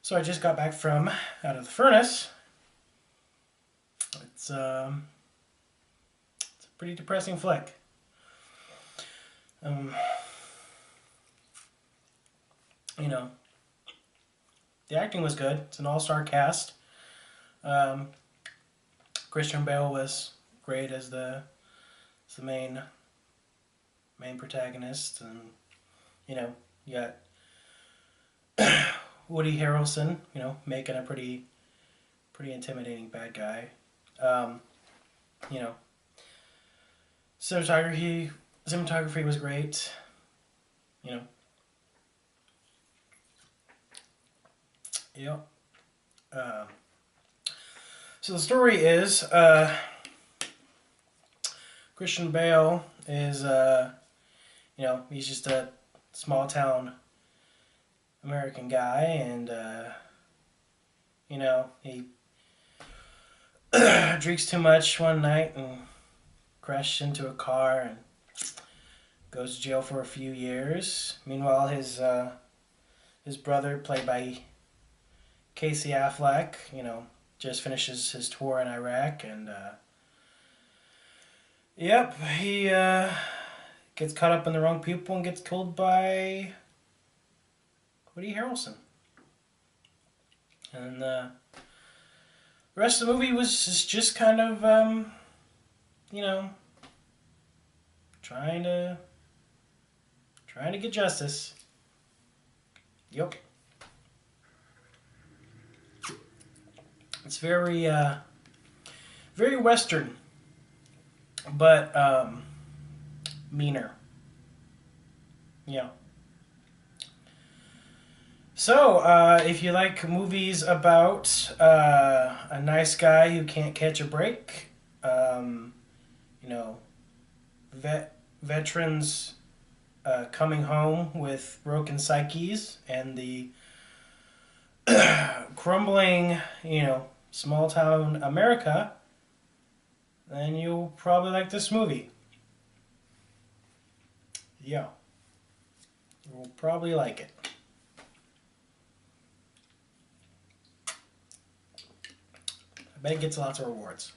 So I just got back from out of the furnace. It's a pretty depressing flick. Um, you know, the acting was good. It's an all-star cast. Um, Christian Bale was great as the main protagonist, and you got Woody Harrelson, making a pretty intimidating bad guy. Um, you know, cinematography was great. You know, yep. Uh, so the story is Christian Bale is he's just a small town American guy, and he drinks too much one night and crashes into a car and goes to jail for a few years. Meanwhile, his brother, played by Casey Affleck, just finishes his tour in Iraq, and he gets caught up in the wrong people and gets killed by Woody Harrelson. And the rest of the movie was just kind of, trying to get justice. Yep. It's very Western, but meaner. Yeah. So, if you like movies about a nice guy who can't catch a break, um, you know, veterans coming home with broken psyches, and the crumbling, small town America, then you'll probably like this movie. Yeah, you'll probably like it. I bet it gets lots of rewards.